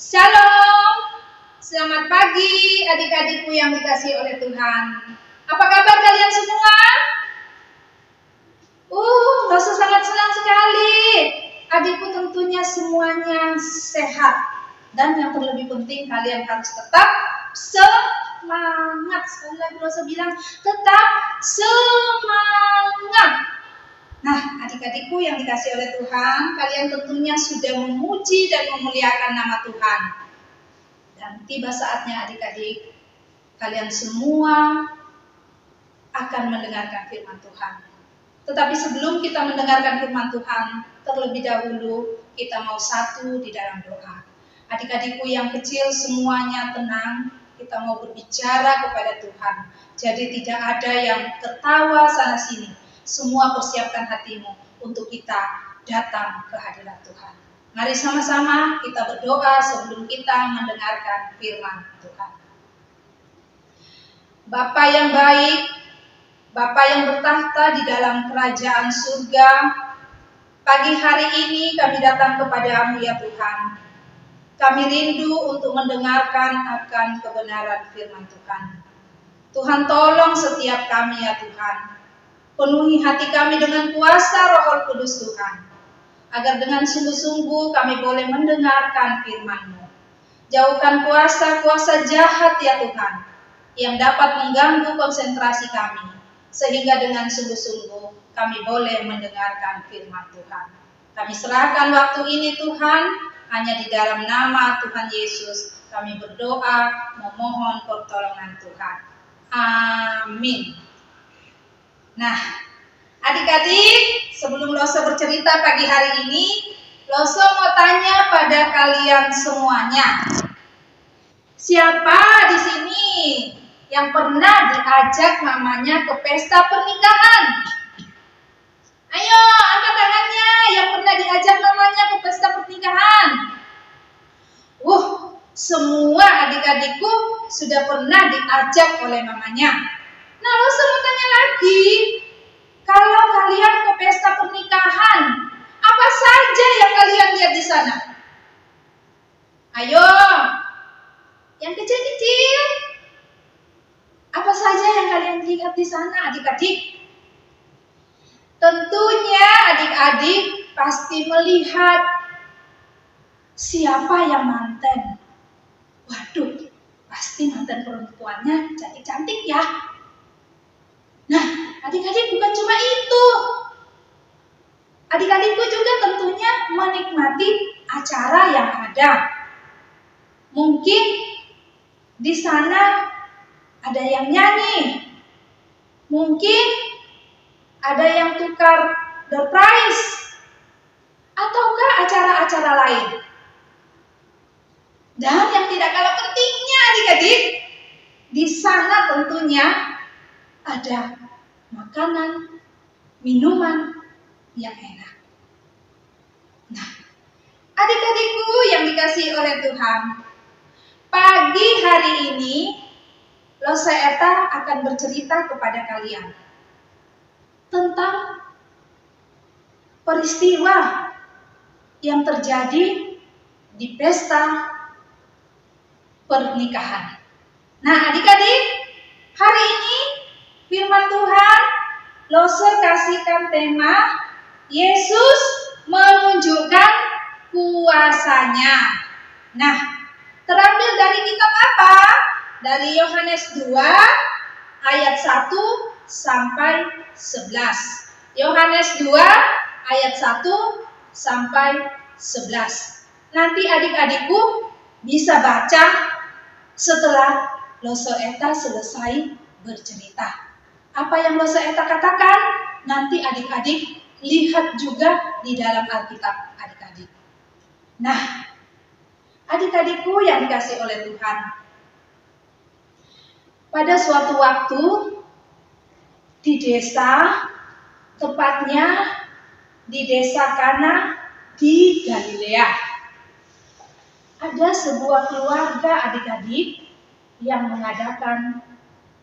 Shalom, selamat pagi adik-adikku yang dikasihi oleh Tuhan. Apa kabar kalian semua? Rasa sangat senang sekali. Adikku tentunya semuanya sehat. Dan yang terlebih penting kalian harus tetap semangat. Sekali lagi Rosa bilang tetap semangat. Nah, adik-adikku yang dikasihi oleh Tuhan, kalian tentunya sudah memuji dan memuliakan nama Tuhan. Dan tiba saatnya adik-adik, kalian semua akan mendengarkan firman Tuhan. Tetapi sebelum kita mendengarkan firman Tuhan, terlebih dahulu kita mau satu di dalam doa. Adik-adikku yang kecil semuanya tenang, kita mau berbicara kepada Tuhan. Jadi tidak ada yang tertawa sana-sini. Semua persiapkan hatimu untuk kita datang ke hadirat Tuhan. Mari sama-sama kita berdoa sebelum kita mendengarkan firman Tuhan. Bapa yang baik, Bapa yang bertahta di dalam kerajaan surga, pagi hari ini kami datang kepadamu ya Tuhan. Kami rindu untuk mendengarkan akan kebenaran firman Tuhan. Tuhan tolong setiap kami ya Tuhan. Penuhi hati kami dengan kuasa Roh Kudus Tuhan, agar dengan sungguh-sungguh kami boleh mendengarkan firman-Mu. Jauhkan kuasa-kuasa jahat ya Tuhan, yang dapat mengganggu konsentrasi kami, sehingga dengan sungguh-sungguh kami boleh mendengarkan firman Tuhan. Kami serahkan waktu ini Tuhan, hanya di dalam nama Tuhan Yesus kami berdoa, memohon pertolongan Tuhan. Amin. Nah, adik-adik, sebelum Loso bercerita pagi hari ini, Loso mau tanya pada kalian semuanya. Siapa di sini yang pernah diajak mamanya ke pesta pernikahan? Ayo, angkat tangannya yang pernah diajak mamanya ke pesta pernikahan. Semua adik-adikku sudah pernah diajak oleh mamanya. Nah, Loso mau tanya lagi, kalau kalian ke pesta pernikahan, apa saja yang kalian lihat di sana? Ayo, yang kecil-kecil, apa saja yang kalian lihat di sana, adik-adik? Tentunya adik-adik pasti melihat siapa yang manten. Waduh, pasti manten perempuannya cantik-cantik ya. Nah, adik-adik bukan cuma itu. Adik-adikku juga tentunya menikmati acara yang ada. Mungkin di sana ada yang nyanyi. Mungkin ada yang tukar door prize. Ataukah acara-acara lain. Dan yang tidak kalah pentingnya adik-adik, di sana tentunya ada makanan, minuman yang enak. Nah, adik-adikku yang dikasihi oleh Tuhan, pagi hari ini Losa Eta akan bercerita kepada kalian tentang peristiwa yang terjadi di pesta pernikahan. Nah, adik-adik, hari ini firman Tuhan, Losa kasihkan tema Yesus menunjukkan kuasanya. Nah, terambil dari kitab apa? Dari Yohanes 2 ayat 1 sampai 11. Yohanes 2 ayat 1 sampai 11. Nanti adik-adikku bisa baca setelah Loso Eta selesai bercerita. Apa yang Loso Eta katakan, nanti adik-adik lihat juga di dalam Alkitab adik-adik. Nah, adik-adikku yang dikasihi oleh Tuhan, pada suatu waktu di desa, tepatnya di desa Kana di Galilea, ada sebuah keluarga adik-adik yang mengadakan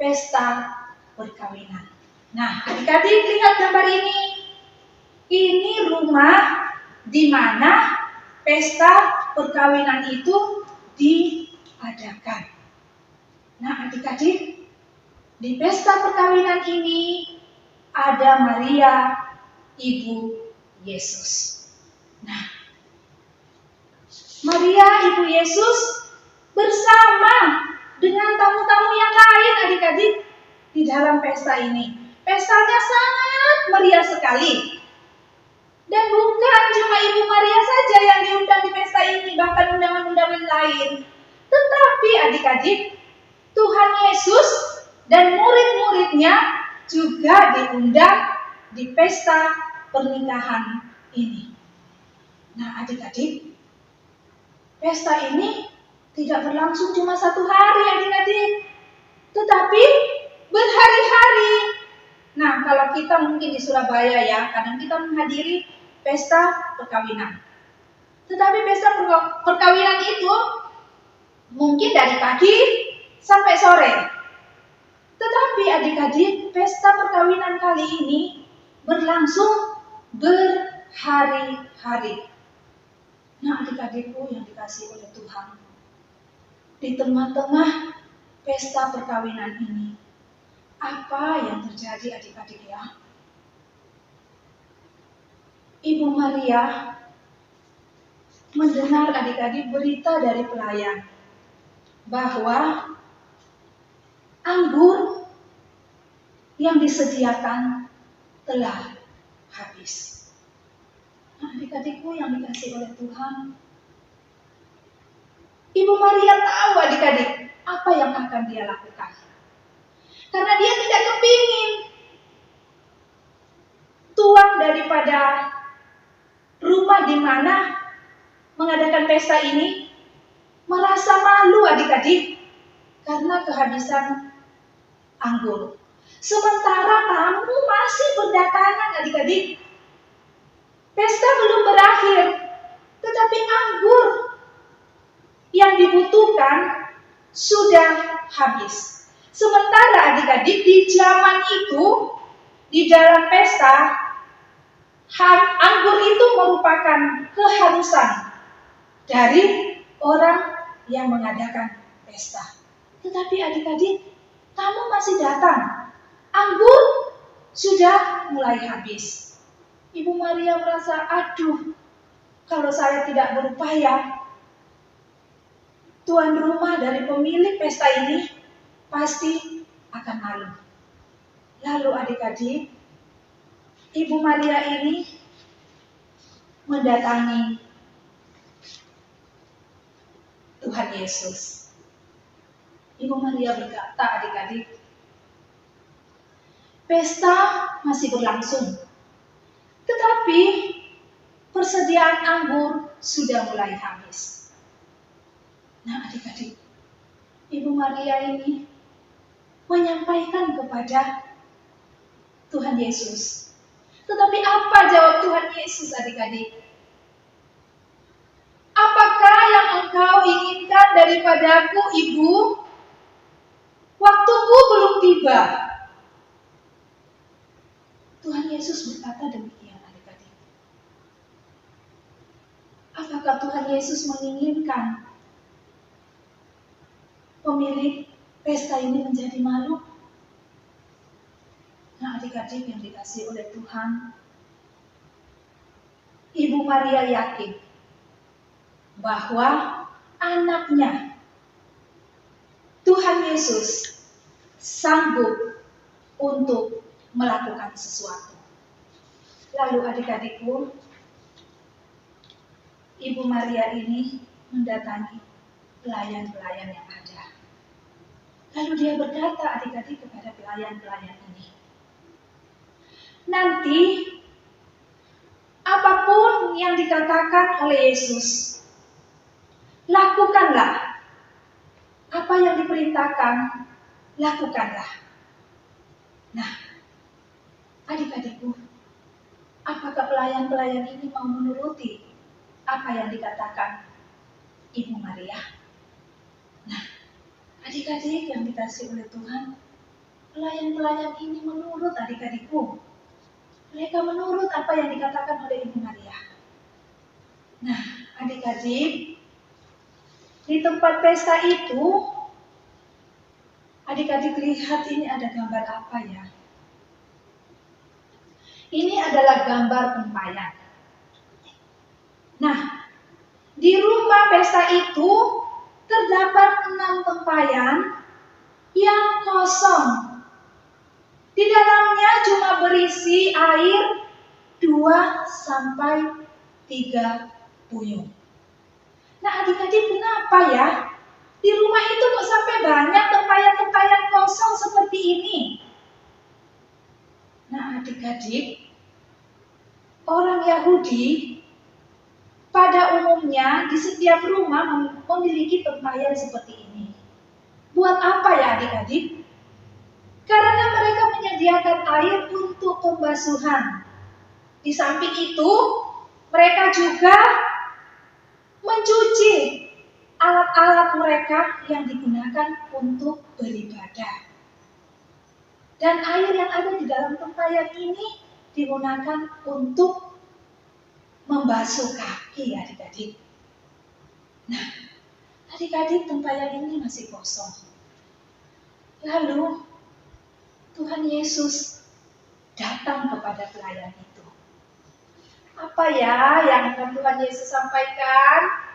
pesta perkawinan. Nah, adik-adik lihat gambar ini. Ini rumah di mana pesta perkawinan itu diadakan. Nah, adik-adik, di pesta perkawinan ini ada Maria, ibu Yesus. Nah, Maria, ibu Yesus bersama dengan tamu-tamu yang lain, adik-adik, di dalam pesta ini. Pestanya sangat meriah sekali. Dan bukan cuma Ibu Maria saja yang diundang di pesta ini, bahkan undangan-undangan lain. Tetapi adik-adik, Tuhan Yesus dan murid-muridnya juga diundang di pesta pernikahan ini. Nah, adik-adik, pesta ini tidak berlangsung cuma 1 hari, adik-adik, tetapi berhari-hari. Nah, kalau kita mungkin di Surabaya ya, kadang kita menghadiri pesta perkawinan. Tetapi pesta perkawinan itu mungkin dari pagi sampai sore. Tetapi adik-adik, pesta perkawinan kali ini berlangsung berhari-hari. Nah, adik-adikku yang dikasihi oleh Tuhan, di tengah-tengah pesta perkawinan ini, apa yang terjadi adik-adik ya? Ibu Maria mendengar adik-adik berita dari pelayan bahwa anggur yang disediakan telah habis. Nah, adik-adikku yang dikasihi oleh Tuhan, Ibu Maria tahu adik-adik apa yang akan dia lakukan. Karena dia tidak kepingin tuan daripada rumah di mana mengadakan pesta ini merasa malu adik-adik karena kehabisan anggur. Sementara tamu masih berdatangan adik-adik. Pesta belum berakhir, tetapi anggur yang dibutuhkan sudah habis. Sementara adik-adik di zaman itu, di dalam pesta, anggur itu merupakan keharusan dari orang yang mengadakan pesta. Tetapi adik-adik, kamu masih datang. Anggur sudah mulai habis. Ibu Maria merasa, aduh, kalau saya tidak berupaya, tuan rumah dari pemilik pesta ini pasti akan malu. Lalu adik-adik, Ibu Maria ini mendatangi Tuhan Yesus. Ibu Maria berkata, adik-adik, pesta masih berlangsung, tetapi persediaan anggur sudah mulai habis. Nah, adik-adik, Ibu Maria ini menyampaikan kepada Tuhan Yesus. Tetapi apa jawab Tuhan Yesus, adik-adik? Apakah yang engkau inginkan daripadaku, Ibu? Waktuku belum tiba. Tuhan Yesus berkata demikian, adik-adik. Apakah Tuhan Yesus menginginkan pemilik pesta ini menjadi malu? Nah, adik-adik yang dikasihi oleh Tuhan, Ibu Maria yakin bahwa anaknya, Tuhan Yesus, sanggup untuk melakukan sesuatu. Lalu adik-adikku, Ibu Maria ini mendatangi pelayan-pelayan yang ada. Lalu dia berkata, adik-adik, kepada pelayan-pelayan ini, nanti apapun yang dikatakan oleh Yesus, lakukanlah. Apa yang diperintahkan, lakukanlah. Nah, adik-adikku, apakah pelayan-pelayan ini mau menuruti apa yang dikatakan Ibu Maria? Nah, adik-adik yang dikasihi oleh Tuhan, pelayan-pelayan ini menurut adik-adikku. Mereka menurut apa yang dikatakan oleh Ibu Maria. Nah, adik-adik, Di tempat pesta itu, adik-adik lihat ini ada gambar apa ya? Ini adalah gambar tempayan. Nah, di rumah pesta itu terdapat 6 tempayan yang kosong. Di dalamnya cuma berisi air 2-3 puyung. Nah, adik-adik, kenapa ya? Di rumah itu kok sampai banyak tempayan-tempayan kosong seperti ini? Nah, adik-adik, orang Yahudi pada umumnya di setiap rumah memiliki tempayan seperti ini. Buat apa ya adik-adik? Karena mereka menyediakan air untuk pembasuhan. Di samping itu, mereka juga mencuci alat-alat mereka yang digunakan untuk beribadah. Dan air yang ada di dalam tempayan ini digunakan untuk membasuh kaki adik-adik. Nah, adik-adik, tempayan ini masih kosong. Lalu Tuhan Yesus datang kepada pelayan itu. Apa ya yang akan Tuhan Yesus sampaikan?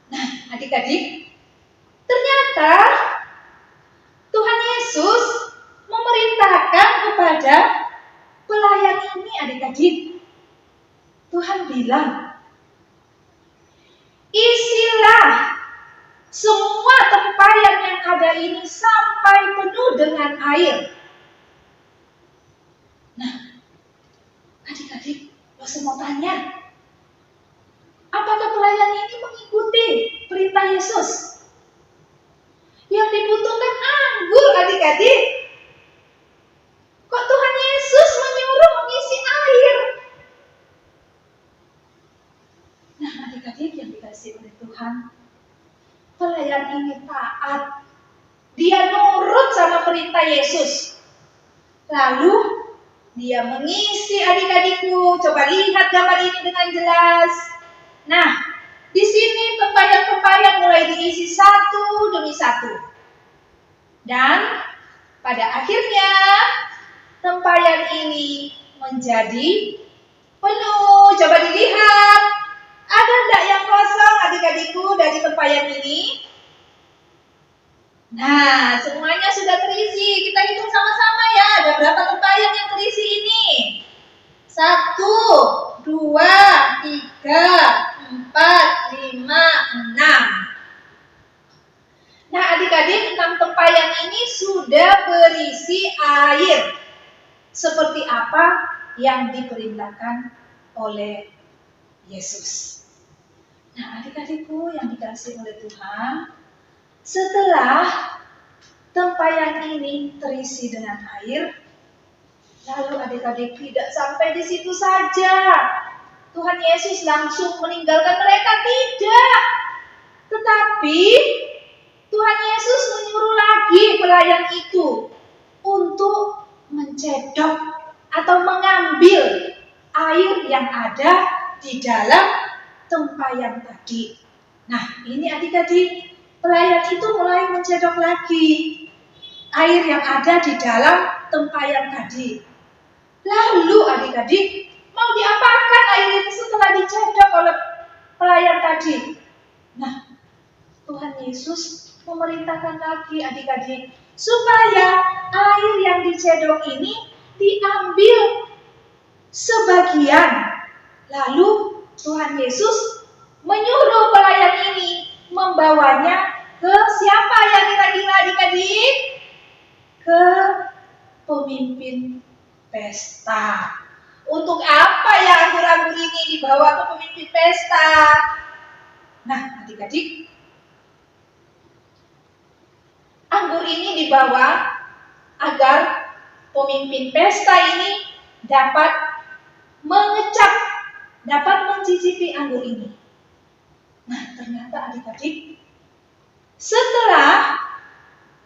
Nah, adik-adik, ternyata Tuhan Yesus memerintahkan kepada pelayan ini, adik-adik. Tuhan bilang, isilah semua tempayan yang ada ini sampai penuh dengan air. Nah, adik-adik, saya mau tanya, apakah pelayan ini mengikuti perintah Yesus? Yang dibutuhkan anggur, adik-adik. Kok Tuhan Yesus menyuruh mengisi air? Nah, adik-adik yang dikasihi oleh Tuhan, pelayan ini taat. Dia nurut sama perintah Yesus. Lalu dia mengisi, adik-adikku. Coba lihat gambar ini dengan jelas. Nah, di sini tempayan-tempayan mulai diisi satu demi satu. Dan pada akhirnya tempayan ini menjadi penuh. Coba dilihat. Ada enggak yang kosong adik-adikku dari tempayan ini? Nah, semuanya sudah terisi. Kita hitung sama-sama ya. Ada berapa tempayan yang terisi ini? 1, 2, 3, 4, 5, 6. Nah, adik-adik, 6 tempayan ini sudah berisi air. Seperti apa yang diperintahkan oleh Yesus. Nah, adik-adikku yang dikasihi oleh Tuhan, setelah tempayan ini terisi dengan air, lalu adik-adik tidak sampai di situ saja. Tuhan Yesus langsung meninggalkan mereka, tidak. Tetapi Tuhan Yesus menyuruh lagi pelayan itu untuk mencedok atau mengambil air yang ada di dalam tempayan tadi. Nah, ini adik-adik, pelayan itu mulai mencedok lagi air yang ada di dalam tempayan tadi. Lalu adik-adik, mau diapakan air itu setelah dicedok oleh pelayan tadi? Nah, Tuhan Yesus memerintahkan lagi adik-adik supaya air yang dicedok ini diambil sebagian. Lalu Tuhan Yesus menyuruh pelayan ini membawanya ke siapa ya kira-kira adik-adik? Ke pemimpin pesta. Untuk apa ya anggur-anggur ini dibawa ke pemimpin pesta? Nah, adik-adik, anggur ini dibawa agar pemimpin pesta ini dapat mengecap, dapat mencicipi anggur ini. Nah, ternyata adik-adik, setelah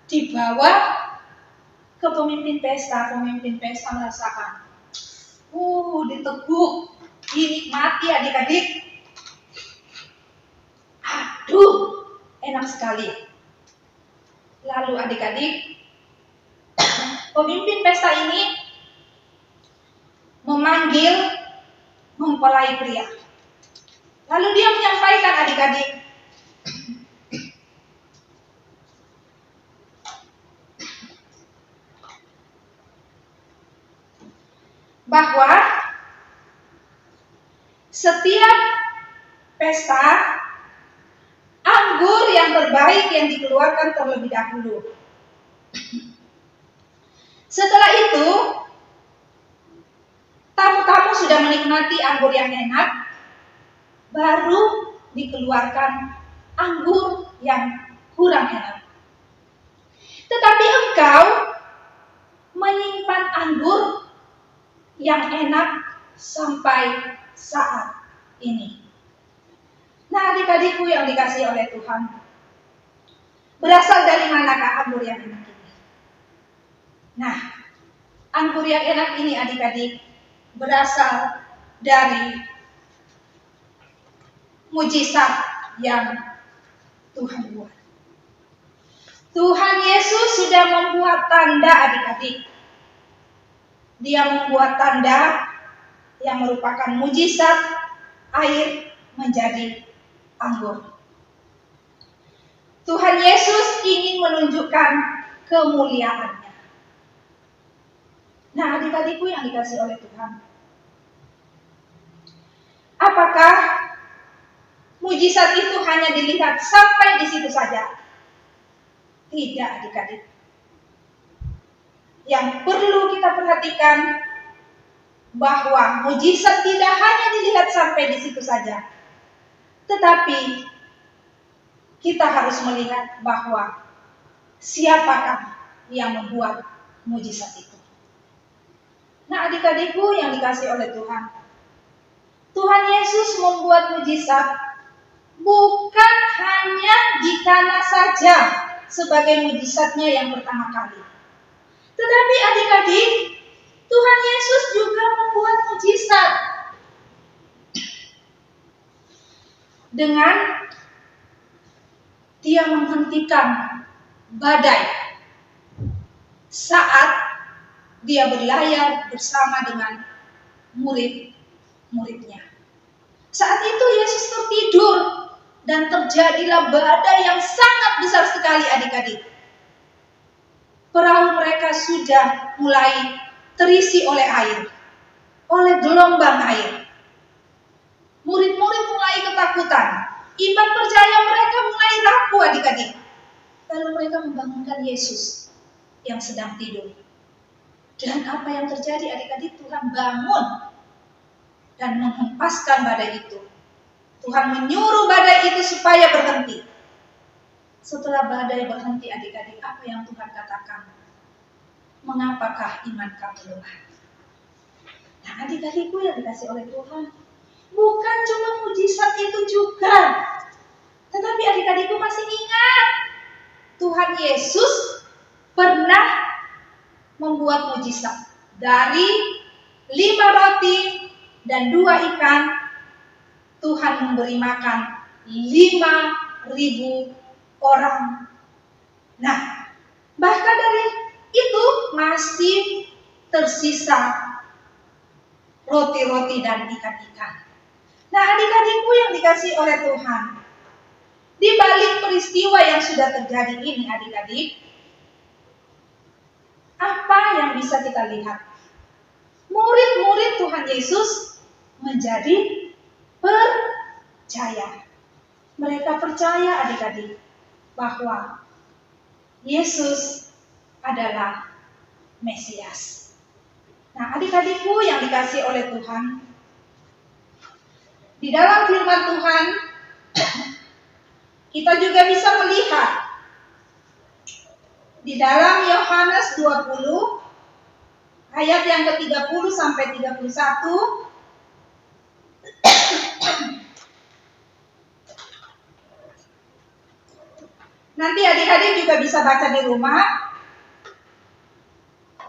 dibawa ke pemimpin pesta merasakan, diteguk, dinikmati adik-adik. Aduh, Enak sekali. Lalu adik-adik, pemimpin pesta ini memanggil mempelai pria. Lalu dia menyampaikan adik-adik, bahwa setiap pesta anggur yang terbaik yang dikeluarkan terlebih dahulu. Setelah itu, tamu-tamu sudah menikmati anggur yang enak, baru dikeluarkan anggur yang kurang enak. Tetapi engkau menyimpan anggur yang enak sampai saat ini. Nah, adik-adikku yang dikasihi oleh Tuhan, berasal dari manakah anggur yang enak ini? Nah, anggur yang enak ini adik-adik berasal dari mujizat yang Tuhan buat. Tuhan Yesus sudah membuat tanda adik-adik. Dia membuat tanda yang merupakan mujizat air menjadi anggur. Tuhan Yesus ingin menunjukkan kemuliaannya. Nah, adik-adikku yang dikasihi oleh Tuhan, apakah mujizat itu hanya dilihat sampai di situ saja? Tidak, adik-adik. Yang perlu kita perhatikan bahwa mujizat tidak hanya dilihat sampai di situ saja, tetapi kita harus melihat bahwa siapakah yang membuat mujizat itu. Nah, adik-adikku yang dikasihi oleh Tuhan, Tuhan Yesus membuat mujizat bukan hanya di Kana saja sebagai mujizatnya yang pertama kali. Tetapi adik-adik, Tuhan Yesus juga membuat mujizat dengan Dia menghentikan badai saat Dia berlayar bersama dengan murid-muridnya. Saat itu Yesus tertidur dan terjadilah badai yang sangat besar sekali adik-adik. Perahu mereka sudah mulai terisi oleh air, oleh gelombang air. Murid-murid mulai ketakutan. Iman percaya mereka mulai rapuh adik-adik. Lalu mereka membangunkan Yesus yang sedang tidur. Dan apa yang terjadi adik-adik? Tuhan bangun dan menghempaskan badai itu. Tuhan menyuruh badai itu supaya berhenti. Setelah badai berhenti adik-adik, apa yang Tuhan katakan? Mengapakah iman kamu lemah? Nah, adik-adikku yang dikasihi oleh Tuhan, bukan cuma mujizat itu juga, tetapi adik-adikku masih ingat Tuhan Yesus pernah membuat mujizat. Dari 5 roti dan 2 ikan, Tuhan memberi makan 5.000 orang. Nah, bahkan dari itu masih tersisa roti-roti dan ikan-ikan. Nah, adik-adikku yang dikasihi oleh Tuhan, di balik peristiwa yang sudah terjadi ini adik-adik, apa yang bisa kita lihat? Murid-murid Tuhan Yesus menjadi percaya. Mereka percaya adik-adik bahwa Yesus adalah Mesias. Nah, adik-adikku yang dikasihi oleh Tuhan, di dalam firman Tuhan kita juga bisa melihat di dalam Yohanes 20 ayat yang ke-30 sampai 31. Nanti adik-adik juga bisa baca di rumah.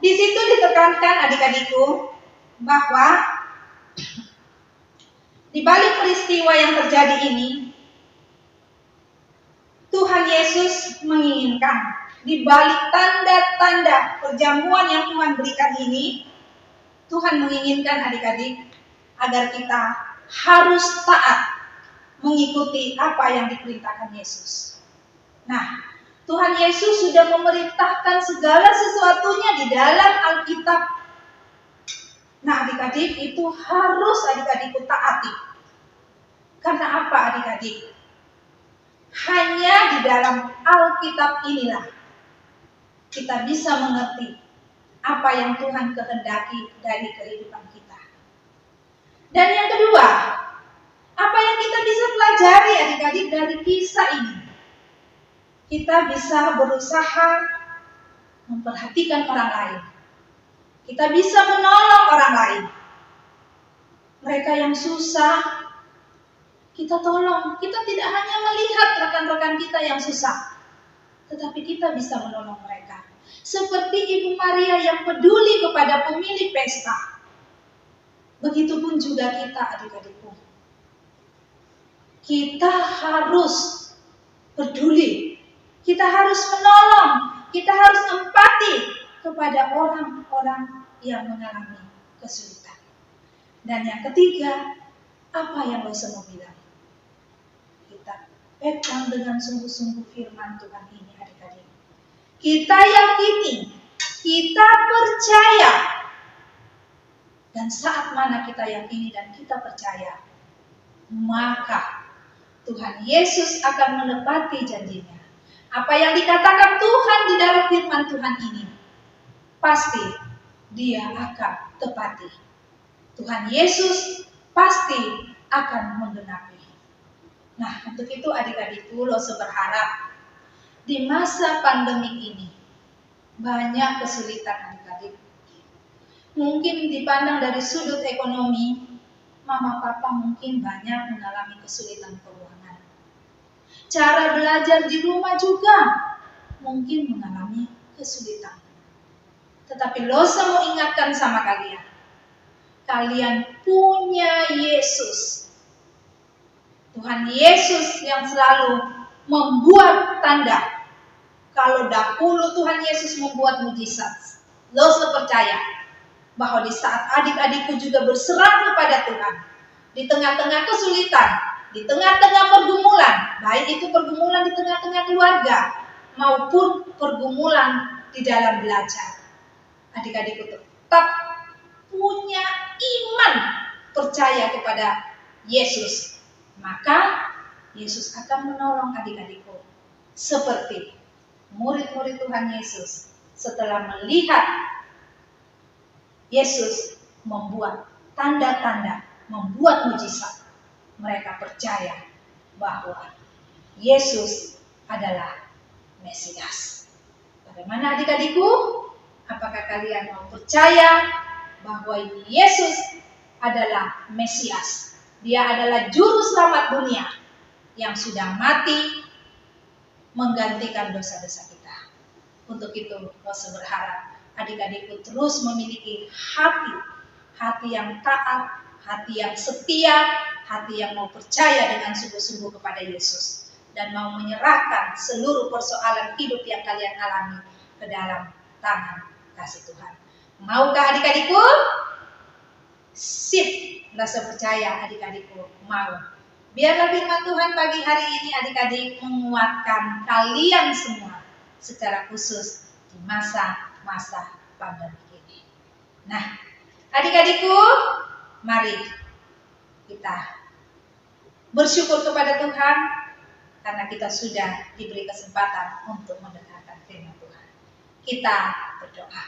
Di situ ditekankan adik-adikku bahwa di balik peristiwa yang terjadi ini, Tuhan Yesus menginginkan di balik tanda-tanda perjamuan yang Tuhan berikan ini, Tuhan menginginkan adik-adik agar kita harus taat mengikuti apa yang diperintahkan Yesus. Nah, Tuhan Yesus sudah memerintahkan segala sesuatunya di dalam Alkitab. Nah, adik-adik itu harus adik-adikku taati. Karena apa adik-adik? Hanya di dalam Alkitab inilah kita bisa mengerti apa yang Tuhan kehendaki dari kehidupan kita. Dan yang kedua, apa yang kita bisa pelajari adik-adik dari kisah ini? Kita bisa berusaha memperhatikan orang lain. Kita bisa menolong orang lain. Mereka yang susah, kita tolong. Kita tidak hanya melihat rekan-rekan kita yang susah, tetapi kita bisa menolong mereka. Seperti Ibu Maria yang peduli kepada pemilik pesta. Begitupun juga kita adik-adikku. Kita harus peduli. Kita harus menolong. Kita harus empati kepada orang-orang yang mengalami kesulitan. Dan yang ketiga, apa yang Rosa mau bilang? Kita pegang dengan sungguh-sungguh firman Tuhan ini adik-adik. Kita yakini, kita percaya. Dan saat mana kita yakini dan kita percaya, maka Tuhan Yesus akan menepati janjinya. Apa yang dikatakan Tuhan di dalam firman Tuhan ini, pasti Dia akan tepati. Tuhan Yesus pasti akan menggenapi. Nah, untuk itu adik-adikku, Rosa berharap di masa pandemi ini banyak kesulitan adik-adik. Mungkin dipandang dari sudut ekonomi, mama papa mungkin banyak mengalami kesulitan keuangan. Cara belajar di rumah juga mungkin mengalami kesulitan. Tetapi Rosa mau ingatkan sama kalian. Kalian punya Yesus. Tuhan Yesus yang selalu membuat tanda. Kalau dahulu Tuhan Yesus membuat mujizat, Rosa percaya bahwa di saat adik-adikku juga berserah kepada Tuhan, di tengah-tengah kesulitan, di tengah-tengah pergumulan, baik itu pergumulan di tengah-tengah keluarga maupun pergumulan di dalam belajar, adik-adikku tetap punya iman percaya kepada Yesus, maka Yesus akan menolong adik-adikku seperti murid-murid Tuhan Yesus setelah melihat Yesus membuat tanda-tanda, membuat mujizat. Mereka percaya bahwa Yesus adalah Mesias. Bagaimana adik-adikku? Apakah kalian mau percaya bahwa Yesus adalah Mesias? Dia adalah juru selamat dunia yang sudah mati menggantikan dosa-dosa kita. Untuk itu, Rosa berharap adik-adikku terus memiliki hati yang taat, hati yang setia, hati yang mau percaya dengan sungguh-sungguh kepada Yesus dan mau menyerahkan seluruh persoalan hidup yang kalian alami ke dalam tangan kasih Tuhan. Maukah adik-adikku? Sip, Rosa percaya adik-adikku mau. Biarlah firman Tuhan pagi hari ini adik-adik menguatkan kalian semua secara khusus di masa pandemi ini. Nah, adik-adikku, mari kita bersyukur kepada Tuhan karena kita sudah diberi kesempatan untuk mendengarkan firman Tuhan. Kita berdoa.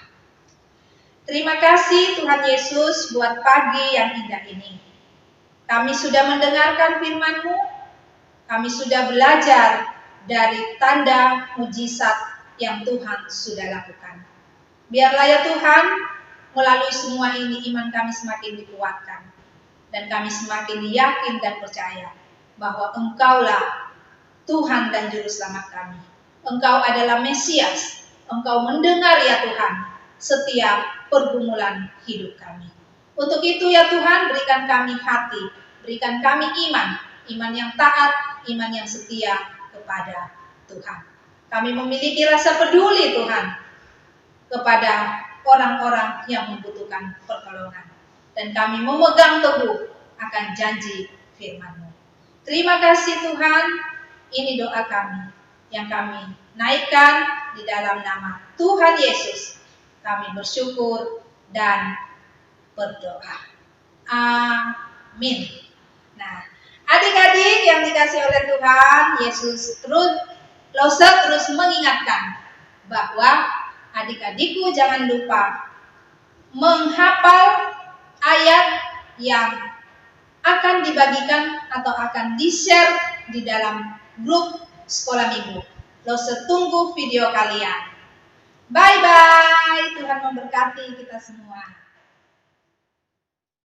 Terima kasih Tuhan Yesus buat pagi yang indah ini. Kami sudah mendengarkan firman-Mu, kami sudah belajar dari tanda mujizat yang Tuhan sudah lakukan. Biarlah ya Tuhan, melalui semua ini iman kami semakin dikuatkan. Dan kami semakin yakin dan percaya bahwa Engkaulah Tuhan dan Juru Selamat kami. Engkau adalah Mesias. Engkau mendengar ya Tuhan setiap pergumulan hidup kami. Untuk itu ya Tuhan, berikan kami hati, berikan kami iman yang taat, iman yang setia kepada Tuhan. Kami memiliki rasa peduli Tuhan kepada orang-orang yang membutuhkan pertolongan. Dan kami memegang teguh akan janji firman-Mu. Terima kasih Tuhan, ini doa kami yang kami naikkan di dalam nama Tuhan Yesus. Kami bersyukur dan berdoa. Amin. Nah, adik-adik yang dikasih oleh Tuhan, Yesus terus mengingatkan bahwa adik-adikku jangan lupa menghafal ayat yang akan dibagikan atau akan di-share di dalam grup sekolah minggu. Lose tunggu video kalian. Bye-bye. Tuhan memberkati kita semua.